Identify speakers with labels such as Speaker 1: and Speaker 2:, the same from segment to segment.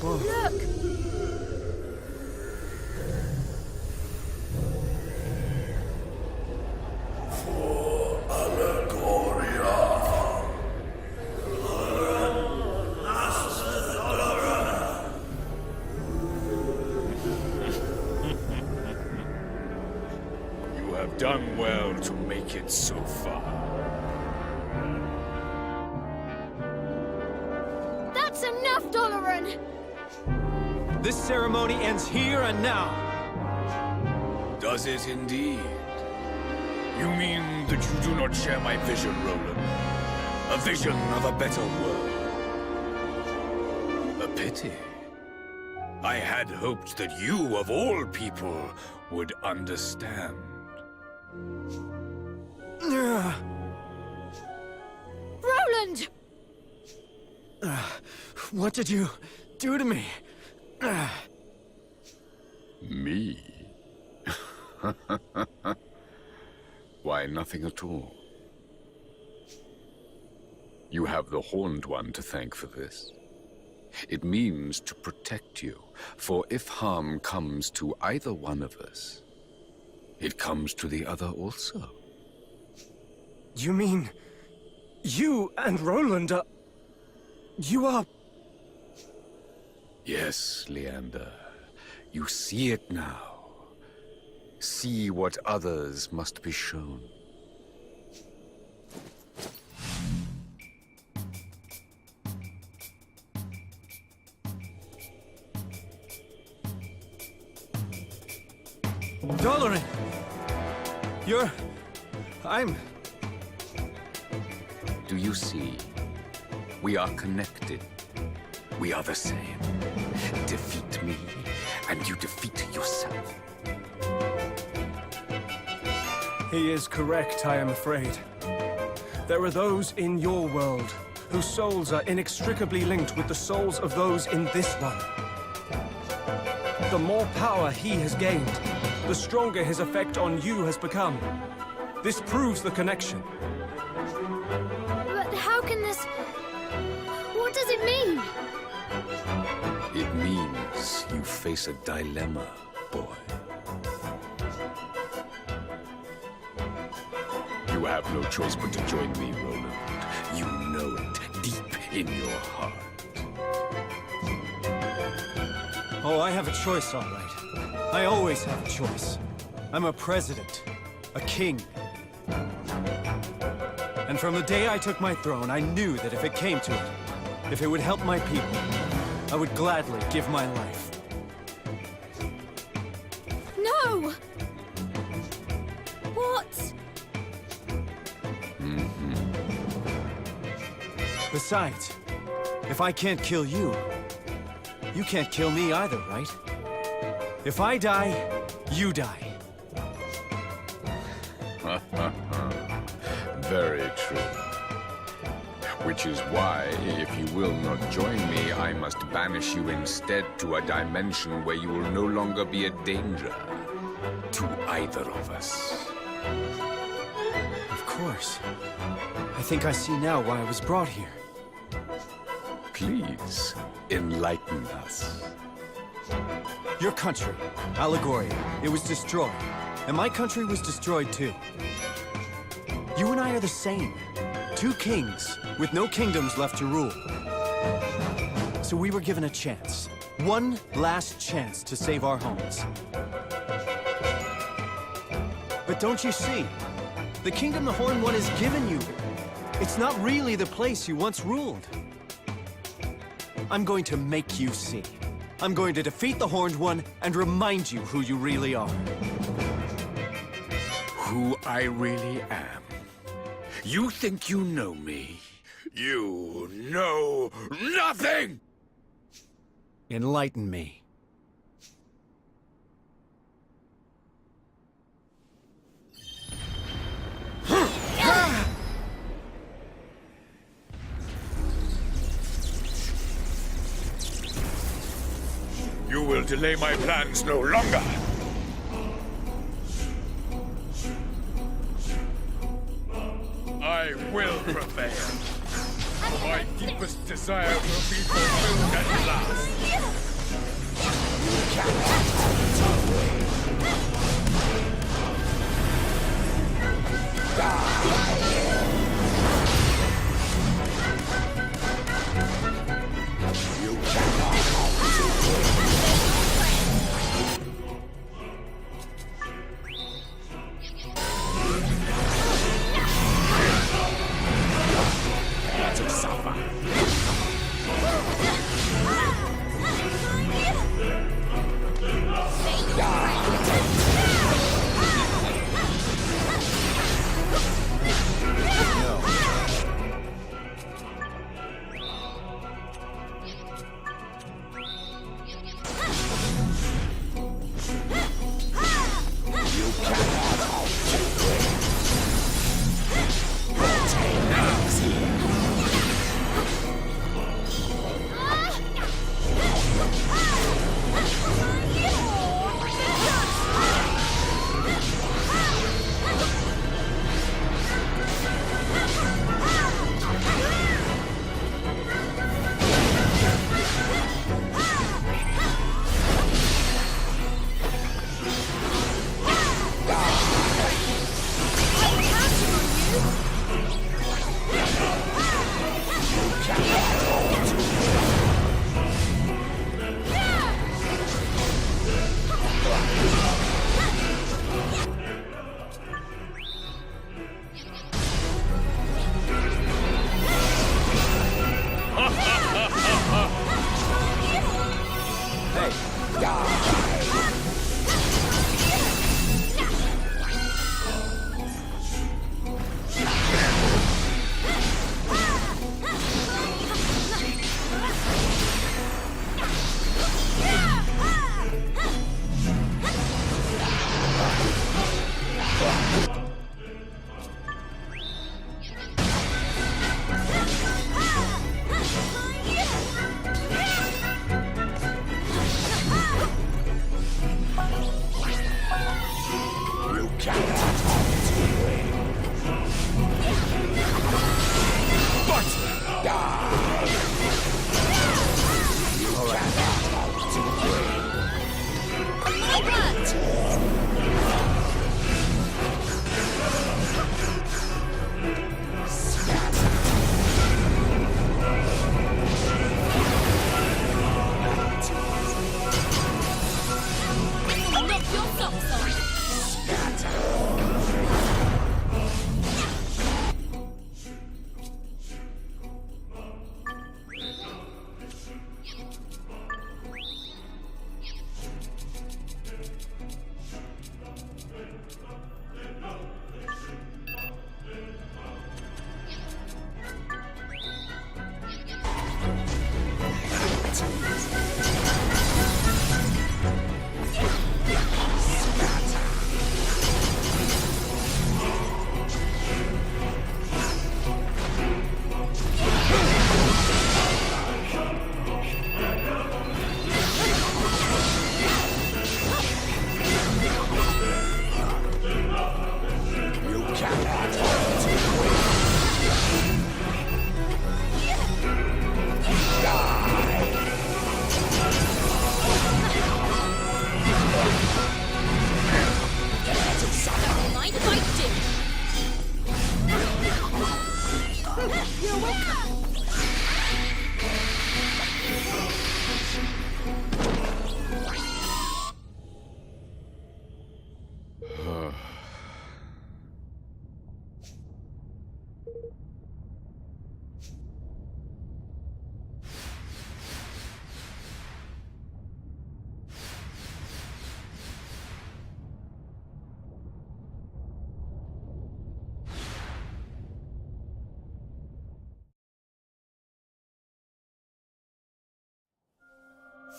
Speaker 1: Look!
Speaker 2: You have done well to make it so far.
Speaker 1: That's enough, Doloran!
Speaker 3: This ceremony ends here and now.
Speaker 2: Does it indeed? You mean that you do not share my vision, Roland? A vision of a better world? A pity. I had hoped that you, of all people, would understand.
Speaker 1: Roland!
Speaker 3: What did you do to me?
Speaker 2: Me? Why, nothing at all. You have the Horned One to thank for this. It means to protect you, for if harm comes to either one of us, it comes to the other also.
Speaker 3: You mean... you and Roland are... you are...
Speaker 2: Yes, Leander. You see it now. See what others must be shown.
Speaker 3: Doloran! You're... I'm...
Speaker 2: Do you see? We are connected. We are the same. Defeat me, and you defeat yourself.
Speaker 3: He is correct, I am afraid. There are those in your world whose souls are inextricably linked with the souls of those in this one. The more power he has gained, the stronger his effect on you has become. This proves the connection.
Speaker 1: But how can this... what does it mean?
Speaker 2: It means you face a dilemma, boy. You have no choice but to join me, Roland. You know it deep in your heart.
Speaker 3: Oh, I have a choice, all right. I always have a choice. I'm a president, a king. And from the day I took my throne, I knew that if it came to it, if it would help my people, I would gladly give my life.
Speaker 1: No! What?
Speaker 3: Besides, if I can't kill you, you can't kill me either, right? If I die, you die.
Speaker 2: Very true. Which is why, if you will not join me, I must banish you instead to a dimension where you will no longer be a danger to either of us.
Speaker 3: Of course. I think I see now why I was brought here.
Speaker 2: Please, enlighten us.
Speaker 3: Your country, Allegoria, it was destroyed. And my country was destroyed too. You and I are the same. Two kings, with no kingdoms left to rule. So we were given a chance. One last chance to save our homes. But don't you see? The kingdom the Horned One has given you, it's not really the place you once ruled. I'm going to make you see. I'm going to defeat the Horned One and remind you who you really are.
Speaker 2: Who I really am. You think you know me? You know nothing!
Speaker 3: Enlighten me.
Speaker 2: You will delay my plans no longer. I will prevail. My deepest desire will be fulfilled at last.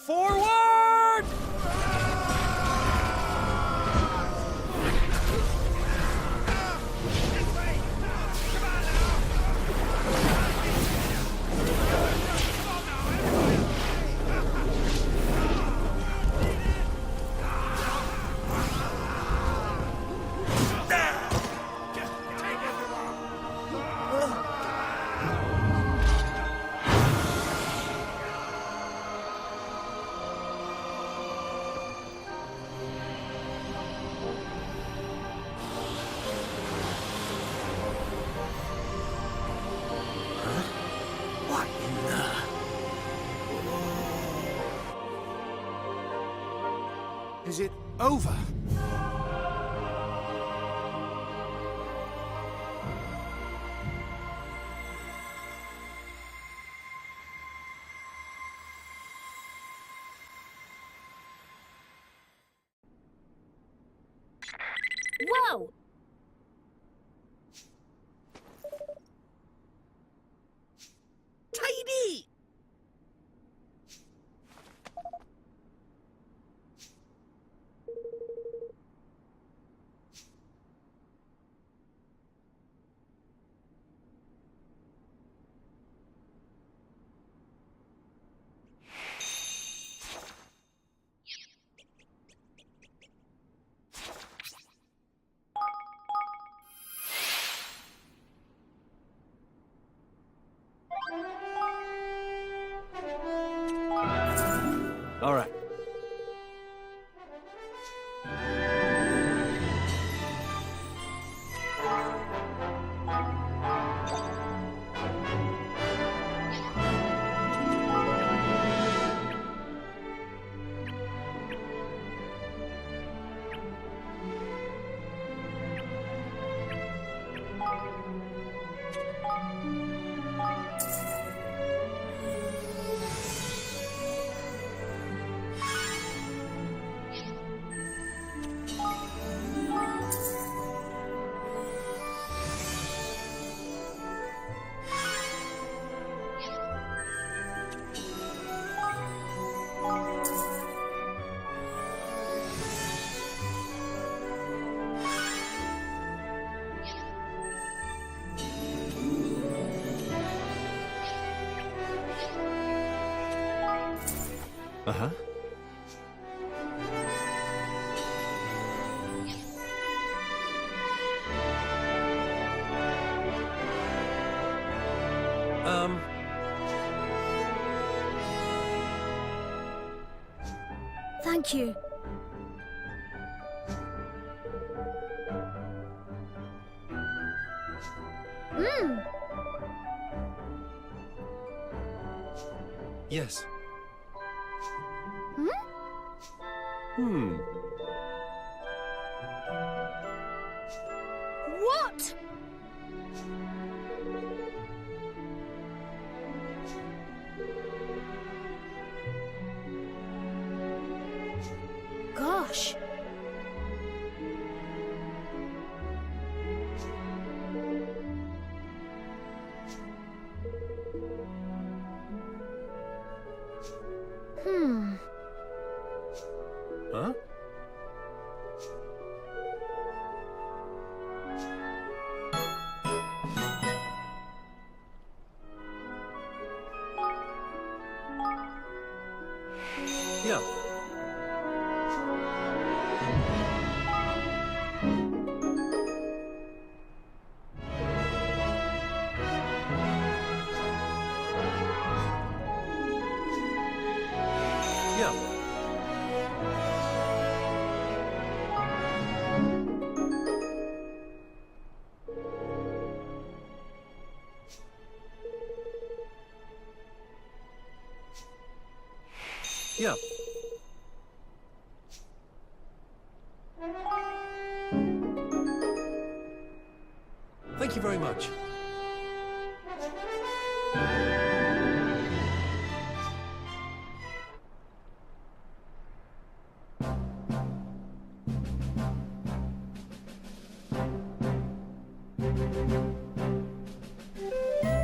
Speaker 3: Forward!
Speaker 4: Is it over?
Speaker 1: Whoa!
Speaker 4: Tidy!
Speaker 3: All right. Uh-huh.
Speaker 1: Thank you.
Speaker 3: Yes.
Speaker 1: What? Gosh.
Speaker 3: Huh? Yeah. Yeah. Yeah. Thank you very much.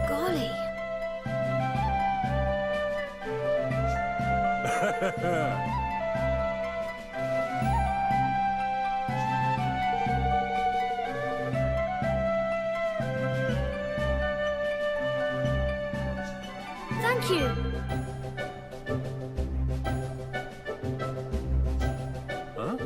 Speaker 1: Golly. Thank you.
Speaker 3: Huh?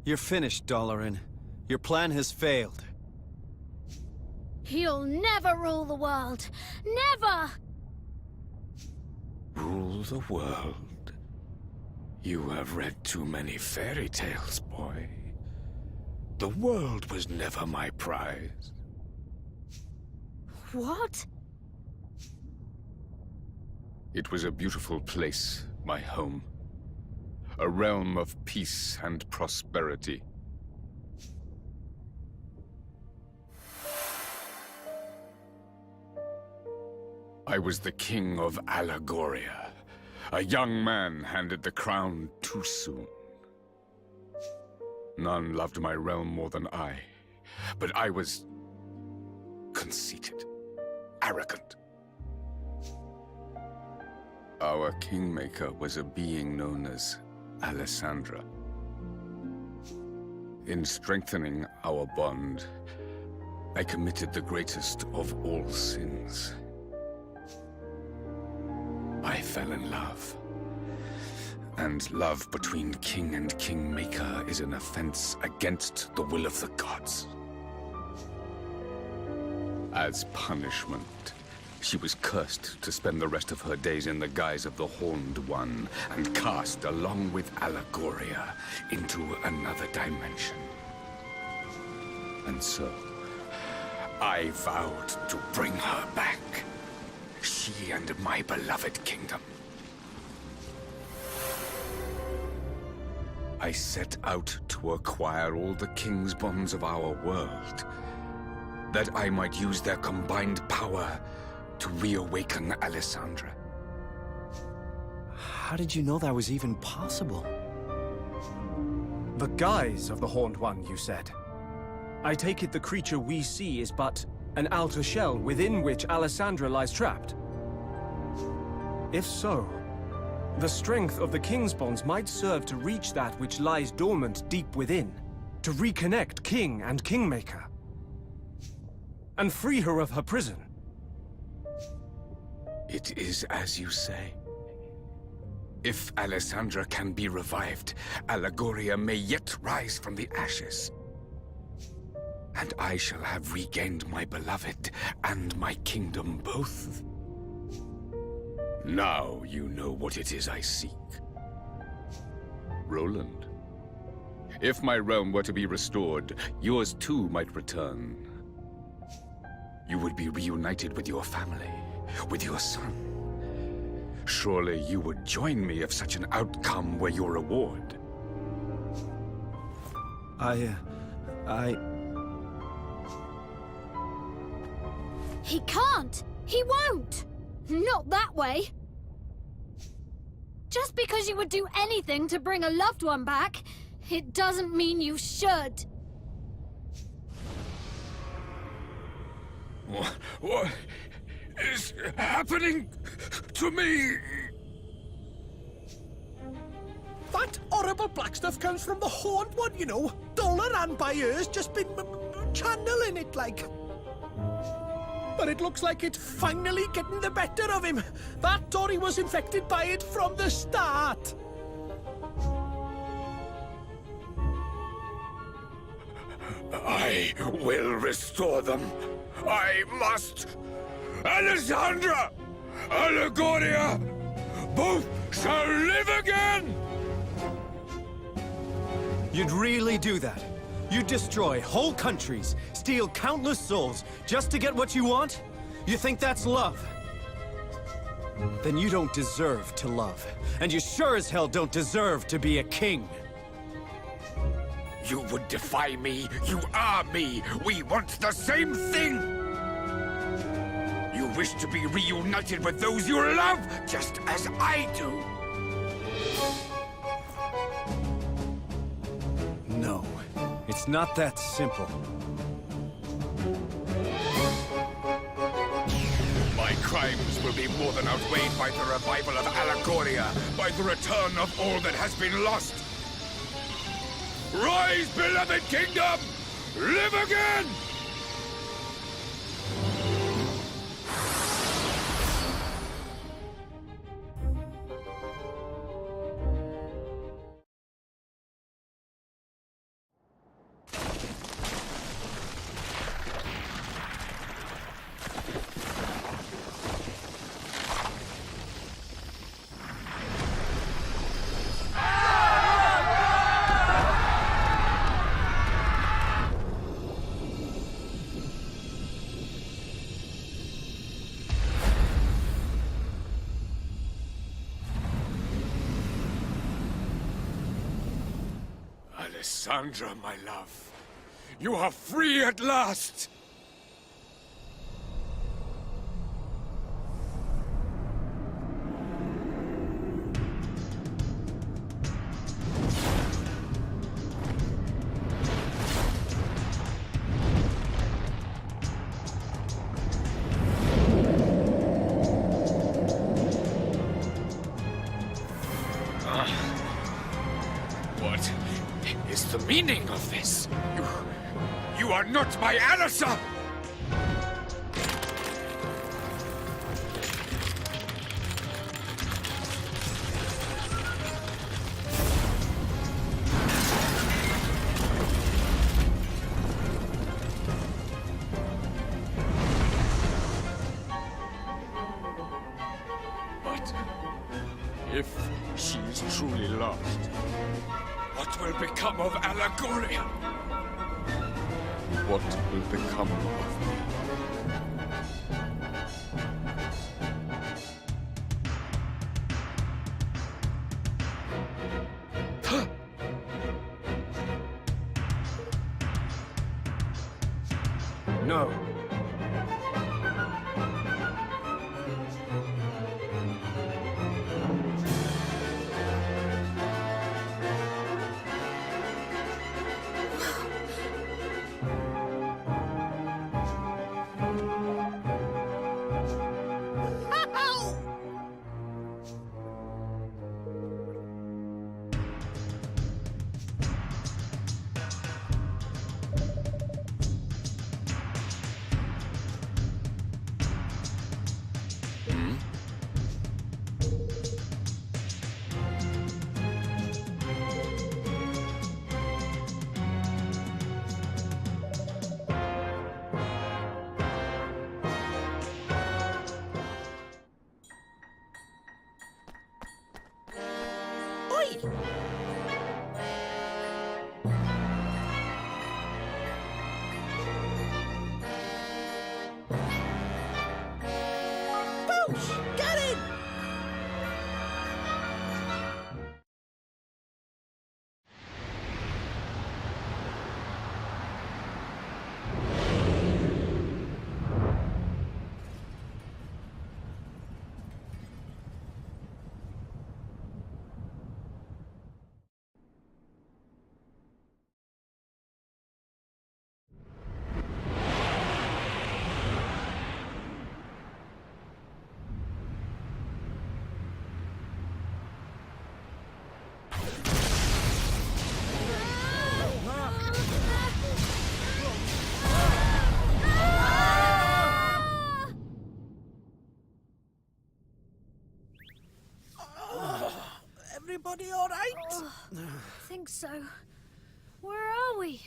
Speaker 4: You're finished, Dalaran. Your plan has failed.
Speaker 1: He'll never rule the world. Never!
Speaker 2: Rule the world? You have read too many fairy tales, boy. The world was never my prize.
Speaker 1: What?
Speaker 2: It was a beautiful place, my home. A realm of peace and prosperity. I was the king of Allegoria. A young man handed the crown too soon. None loved my realm more than I, but I was conceited, arrogant. Our kingmaker was a being known as Alessandra. In strengthening our bond, I committed the greatest of all sins. I fell in love. And love between king and kingmaker is an offense against the will of the gods. As punishment, she was cursed to spend the rest of her days in the guise of the Horned One and cast along with Allegoria into another dimension. And so, I vowed to bring her back. She and my beloved kingdom. I set out to acquire all the king's bonds of our world, that I might use their combined power to reawaken Alessandra.
Speaker 4: How did you know that was even possible?
Speaker 3: The guise of the Horned One, you said. I take it the creature we see is but an outer shell within which Alessandra lies trapped. If so, the strength of the King's bonds might serve to reach that which lies dormant deep within, to reconnect King and Kingmaker, and free her of her prison.
Speaker 2: It is as you say. If Alessandra can be revived, Allegoria may yet rise from the ashes. And I shall have regained my beloved and my kingdom both. Now you know what it is I seek. Roland, if my realm were to be restored, yours too might return. You would be reunited with your family, with your son. Surely you would join me if such an outcome were your reward.
Speaker 1: He can't! He won't! Not that way! Just because you would do anything to bring a loved one back, it doesn't mean you should.
Speaker 2: What is happening to me?
Speaker 5: That horrible black stuff comes from the Horned One, you know. Dalaran by her's just been channeling it, like. But it looks like it's finally getting the better of him. That Tory was infected by it from the start.
Speaker 2: I will restore them. I must. Alessandra! Allegoria! Both shall live again!
Speaker 4: You'd really do that? You'd destroy whole countries, steal countless souls, just to get what you want? You think that's love? Then you don't deserve to love. And you sure as hell don't deserve to be a king.
Speaker 2: You would defy me. You are me. We want the same thing. You wish to be reunited with those you love, just as I do.
Speaker 4: No, it's not that simple.
Speaker 2: My crimes will be more than outweighed by the revival of Allegoria, by the return of all that has been lost. Rise, beloved kingdom! Live again! Alessandra, my love. You are free at last! What is the meaning of this? You are not my Alissa! But if she is truly lost, what will become of Allegoria? What will become of me?
Speaker 3: No.
Speaker 5: Boosh! Get in! Everybody all right?
Speaker 1: I think so. Where are we?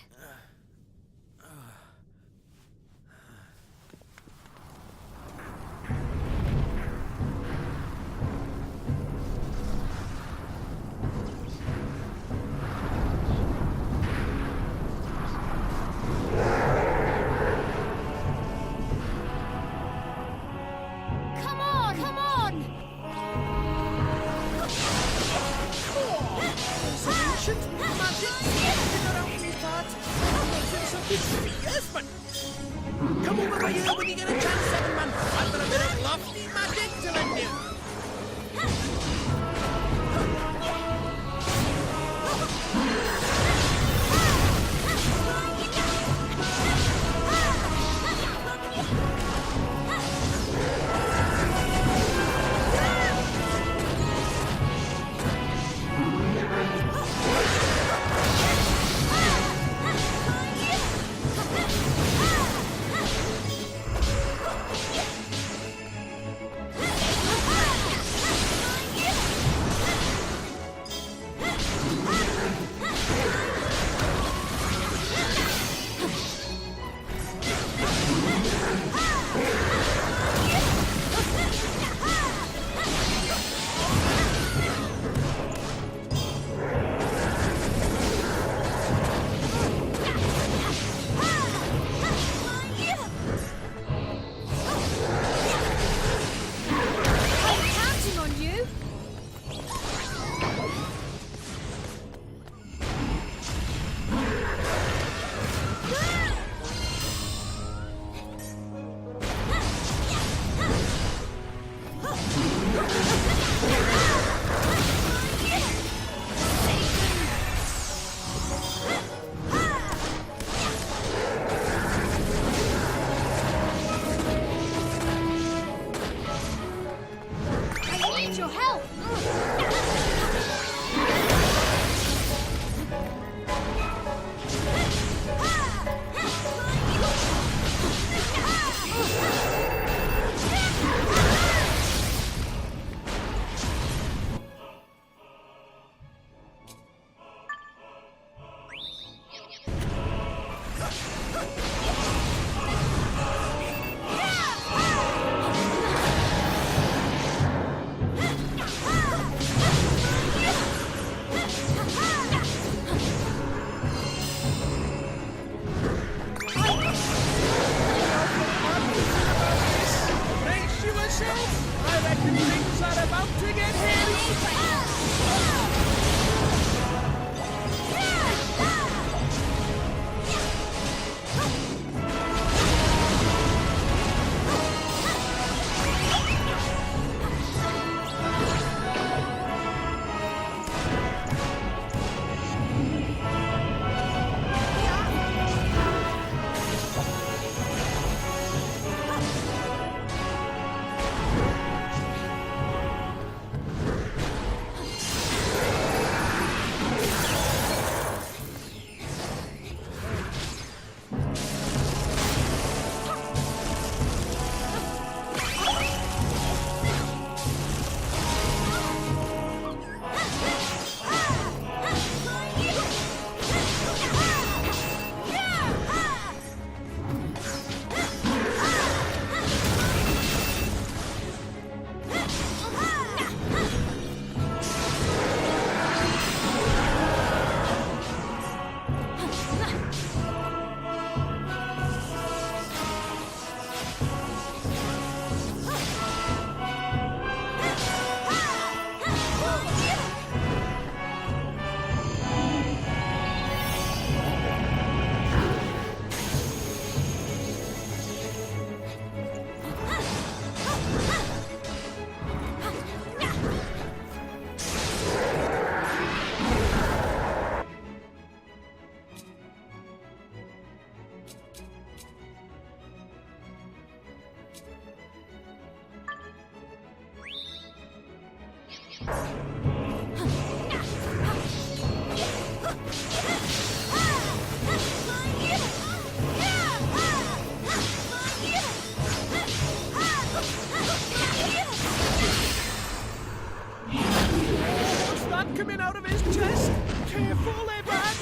Speaker 1: Come on! Come on!
Speaker 5: Some ancient magic hidden around these parts. I'm not saying something fierce, but come over here when you get a chance, Seven Man. I've got a bit of lofty magic to lend you.
Speaker 1: Ah! your help.
Speaker 5: Brace yourself! I reckon things are about to get hairy! What's that coming out of his chest? Careful, Evan!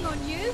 Speaker 1: counting on you.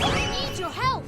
Speaker 1: I need your help.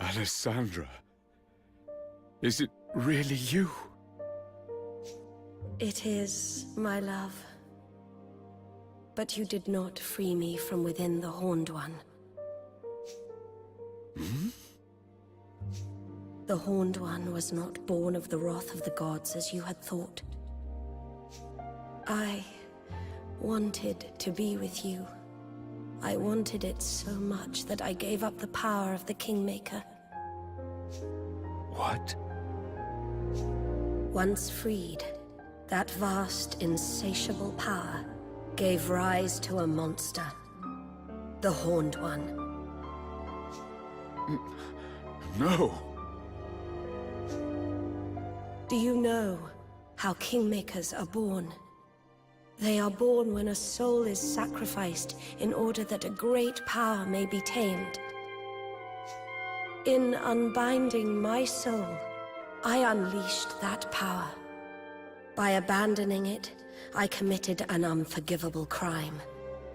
Speaker 2: Alessandra, is it really you?
Speaker 6: It is, my love. But you did not free me from within the Horned One.
Speaker 2: Hmm?
Speaker 6: The Horned One was not born of the wrath of the gods as you had thought. I wanted to be with you. I wanted it so much that I gave up the power of the Kingmaker.
Speaker 2: What?
Speaker 6: Once freed, that vast, insatiable power gave rise to a monster. The Horned One.
Speaker 2: No.
Speaker 6: Do you know how Kingmakers are born? They are born when a soul is sacrificed in order that a great power may be tamed. In unbinding my soul, I unleashed that power. By abandoning it, I committed an unforgivable crime.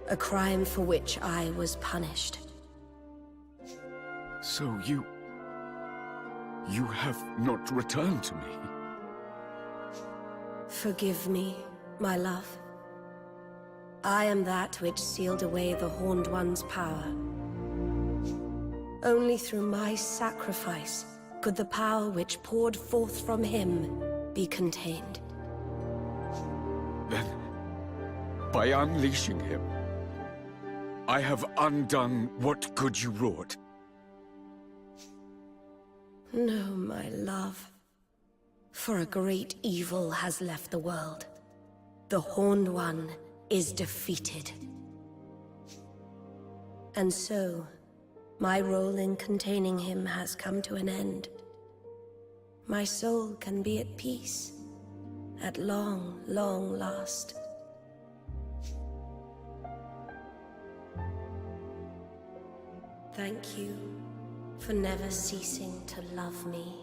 Speaker 6: A crime for which I was punished.
Speaker 2: So you have not returned to me?
Speaker 6: Forgive me, my love. I am that which sealed away the Horned One's power. Only through my sacrifice could the power which poured forth from him be contained.
Speaker 2: Then, by unleashing him, I have undone what good you wrought.
Speaker 6: No, my love. For a great evil has left the world. The Horned One is defeated. And so, my role in containing him has come to an end. My soul can be at peace, at long, long last. Thank you for never ceasing to love me.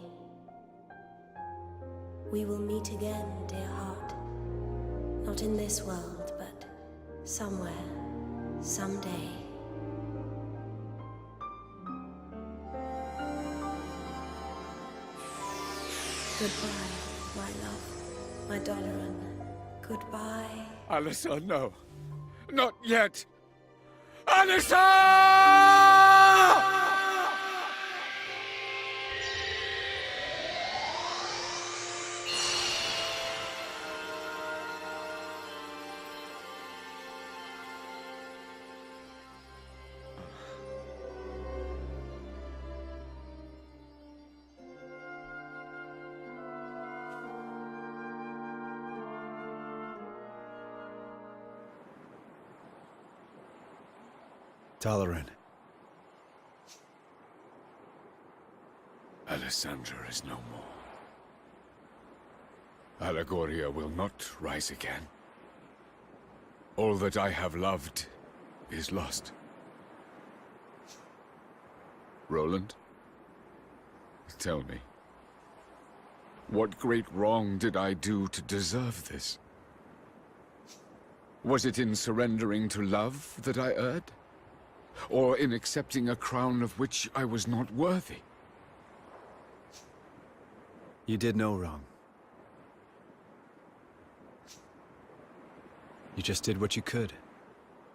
Speaker 6: We will meet again, dear heart. Not in this world, but somewhere, someday. Goodbye, my love, my Doloran. Goodbye.
Speaker 2: Alyssa, no. Not yet. Alyssa!
Speaker 4: Doloran.
Speaker 2: Alessandra is no more. Allegoria will not rise again. All that I have loved is lost. Roland? Tell me. What great wrong did I do to deserve this? Was it in surrendering to love that I erred? Or in accepting a crown of which I was not worthy?
Speaker 4: You did no wrong. You just did what you could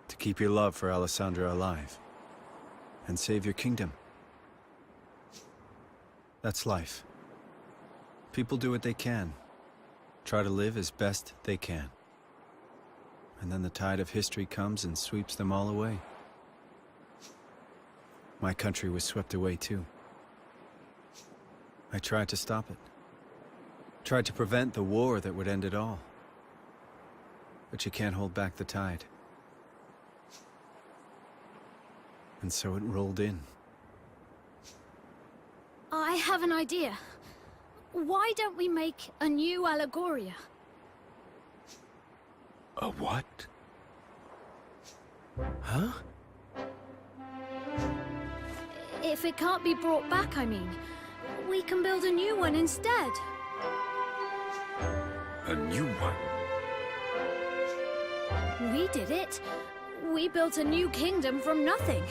Speaker 4: to keep your love for Alessandra alive and save your kingdom. That's life. People do what they can, try to live as best they can. And then the tide of history comes and sweeps them all away. My country was swept away too. I tried to stop it. Tried to prevent the war that would end it all. But you can't hold back the tide. And so it rolled in.
Speaker 1: I have an idea. Why don't we make a new Allegoria?
Speaker 2: A what?
Speaker 5: Huh?
Speaker 1: If it can't be brought back, I mean, we can build a new one instead.
Speaker 2: A new one?
Speaker 1: We did it. We built a new kingdom from nothing.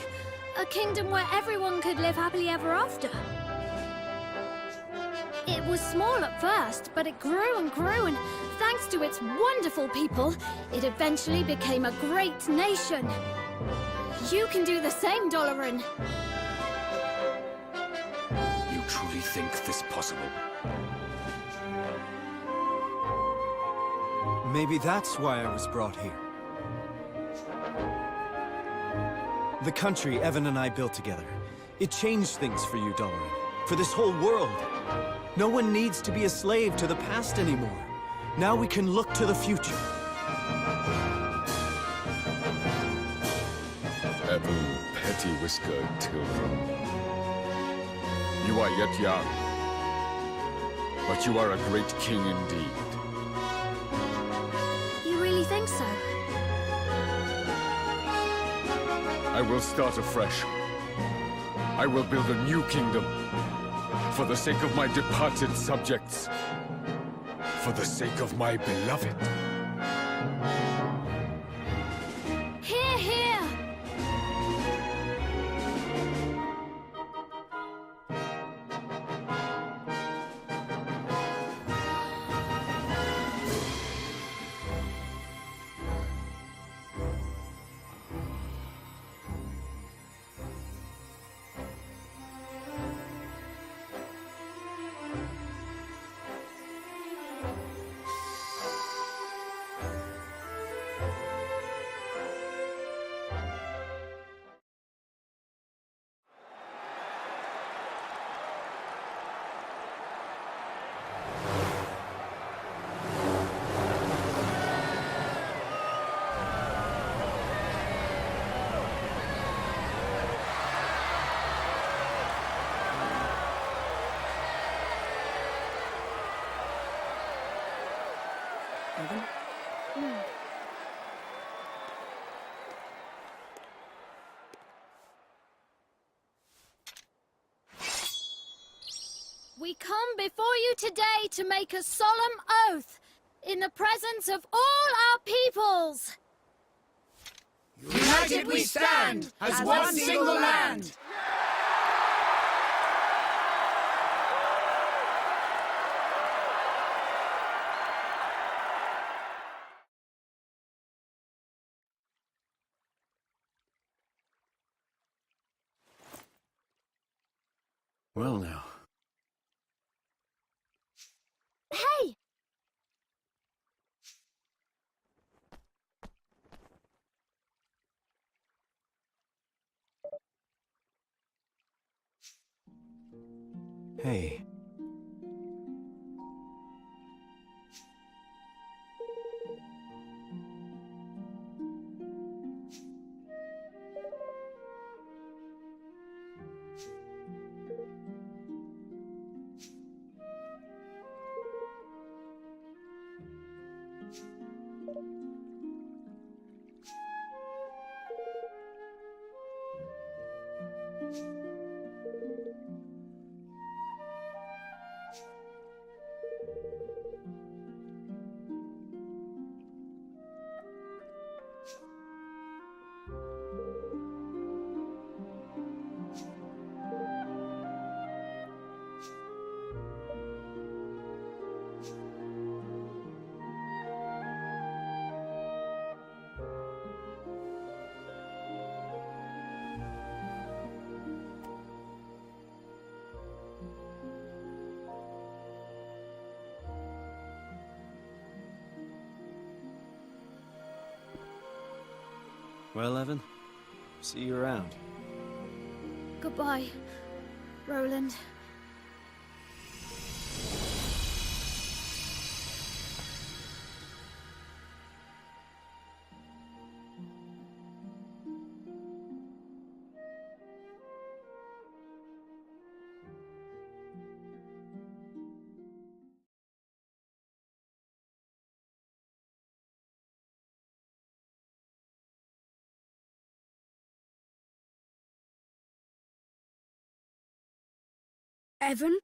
Speaker 1: A kingdom where everyone could live happily ever after. It was small at first, but it grew and grew, and thanks to its wonderful people, it eventually became a great nation. You can do the same, Doloran.
Speaker 2: You truly think this possible?
Speaker 4: Maybe that's why I was brought here. The country Evan and I built together, it changed things for you, Doloran. For this whole world. No one needs to be a slave to the past anymore. Now we can look to the future.
Speaker 2: Evan Petty-Whiskered Tilden. You are yet young, but you are a great king indeed.
Speaker 1: You really think so?
Speaker 2: I will start afresh. I will build a new kingdom. For the sake of my departed subjects. For the sake of my beloved.
Speaker 1: Hear, hear! We come before you today to make a solemn oath in the presence of all our peoples.
Speaker 7: United we stand as one single land.
Speaker 4: Well now.
Speaker 1: Hey!
Speaker 4: Hey. Well, Evan, see you around.
Speaker 1: Goodbye, Roland. Evan?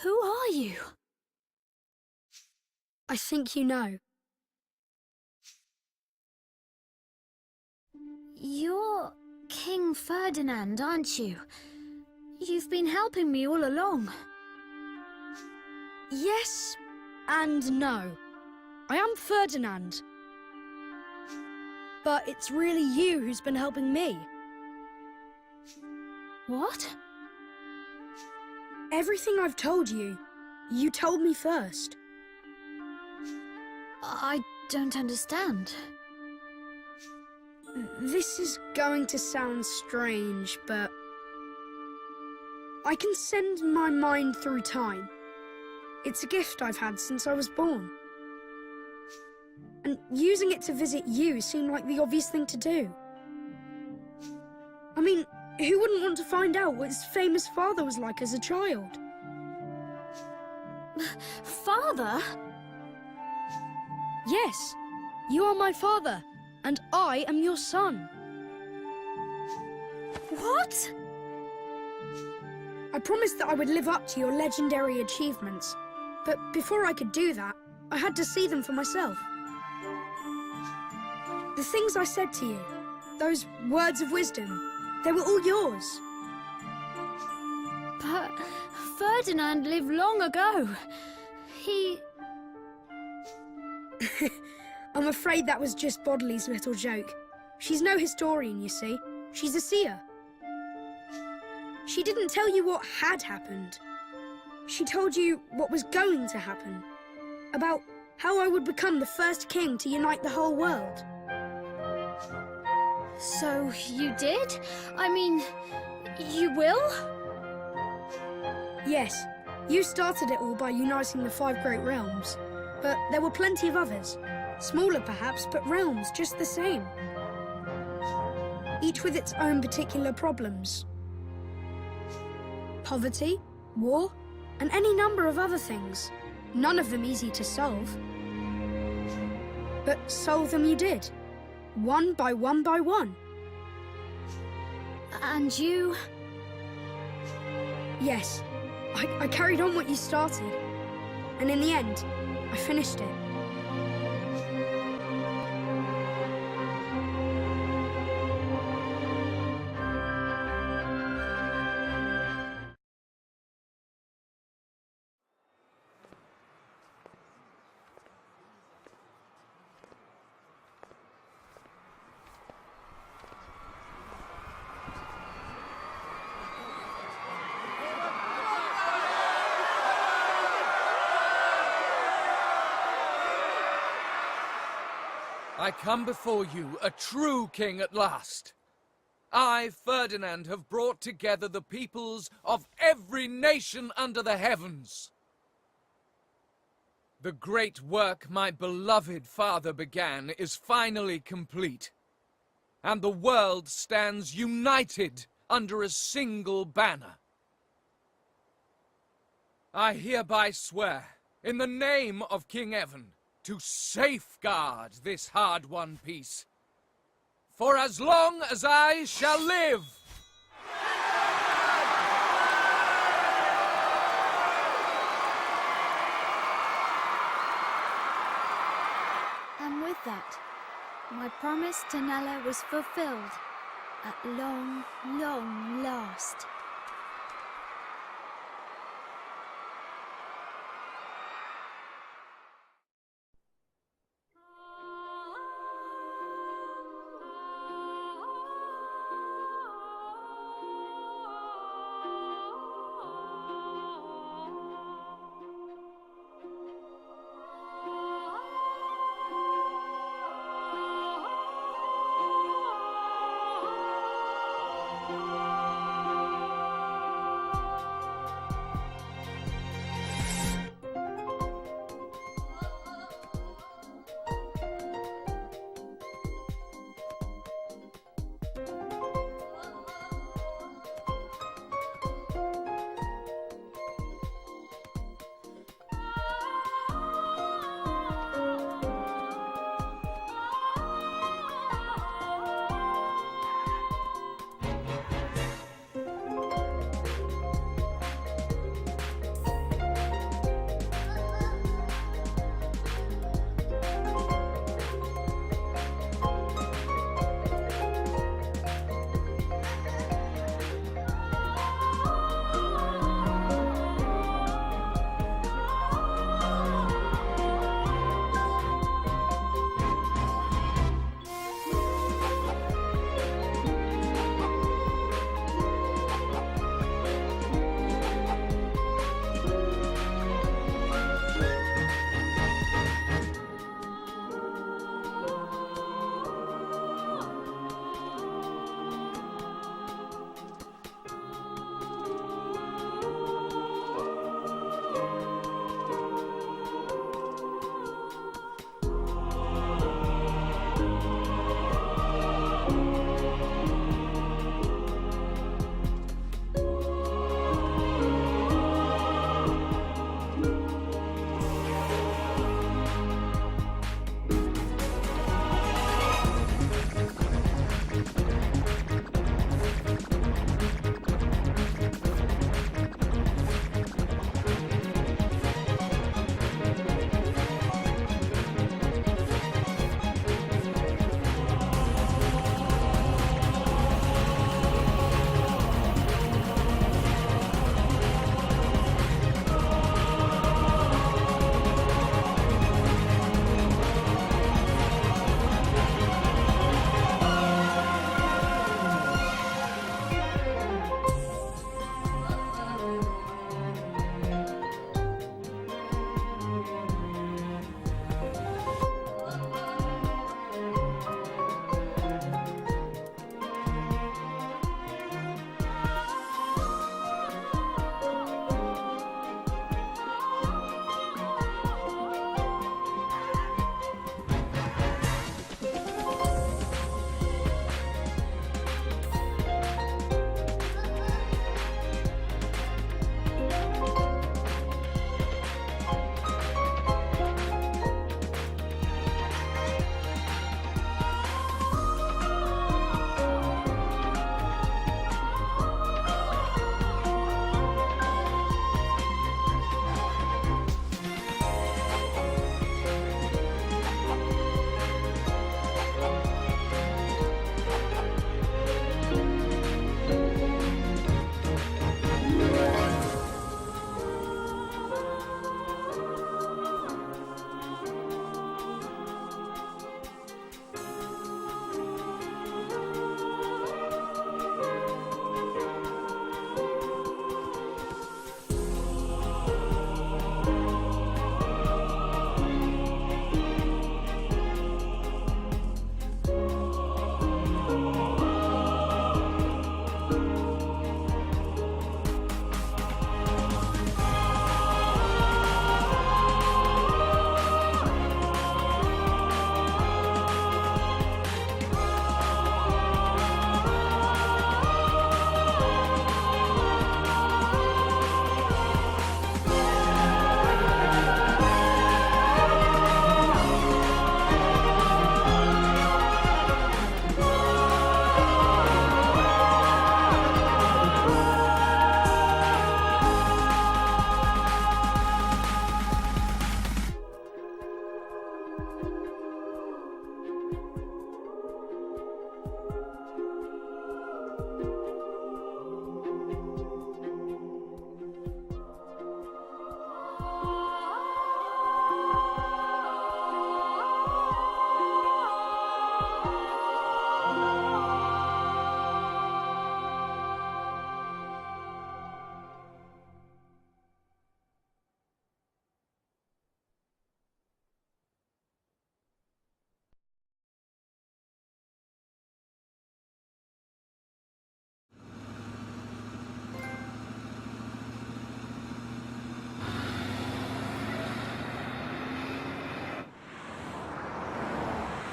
Speaker 1: Who are you? I think you know. You're King Ferdinand, aren't you? You've been helping me all along.
Speaker 8: Yes and no. I am Ferdinand. But it's really you who's been helping me.
Speaker 1: What?
Speaker 8: Everything I've told you, you told me first.
Speaker 1: I don't understand.
Speaker 8: This is going to sound strange, but I can send my mind through time. It's a gift I've had since I was born. And using it to visit you seemed like the obvious thing to do. I mean, who wouldn't want to find out what his famous father was like as a child?
Speaker 1: Father?
Speaker 8: Yes, you are my father, and I am your son.
Speaker 1: What?
Speaker 8: I promised that I would live up to your legendary achievements, but before I could do that, I had to see them for myself. The things I said to you, those words of wisdom, they were all yours.
Speaker 1: But Ferdinand lived long ago. He...
Speaker 8: I'm afraid that was just Bodley's little joke. She's no historian, you see. She's a seer. She didn't tell you what had happened. She told you what was going to happen. About how I would become the first king to unite the whole world.
Speaker 1: So you did? I mean, you will?
Speaker 8: Yes, you started it all by uniting the 5 great realms. But there were plenty of others. Smaller perhaps, but realms just the same. Each with its own particular problems. Poverty, war, and any number of other things. None of them easy to solve. But solve them you did. One by one by one.
Speaker 1: And you?
Speaker 8: Yes, I carried on what you started. And in the end, I finished it.
Speaker 9: I come before you, a true king at last. I, Ferdinand, have brought together the peoples of every nation under the heavens. The great work my beloved father began is finally complete, and the world stands united under a single banner. I hereby swear, in the name of King Evan, to safeguard this hard-won peace, for as long as I shall live.
Speaker 1: And with that, my promise to Nella was fulfilled at long, long last.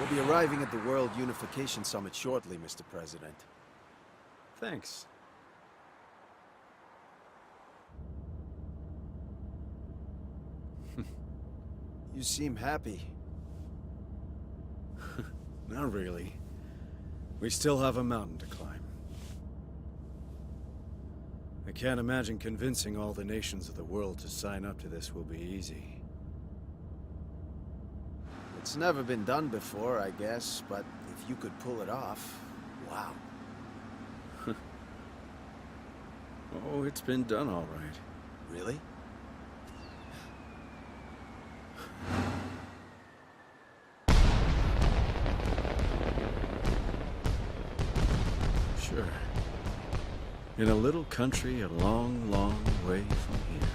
Speaker 4: We'll be arriving at the World Unification Summit shortly, Mr. President. Thanks. You seem happy. Not really. We still have a mountain to climb. I can't imagine convincing all the nations of the world to sign up to this will be easy. It's never been done before, I guess, but if you could pull it off, wow. Oh, it's been done all right. Really? Sure. In a little country a long, long way from here.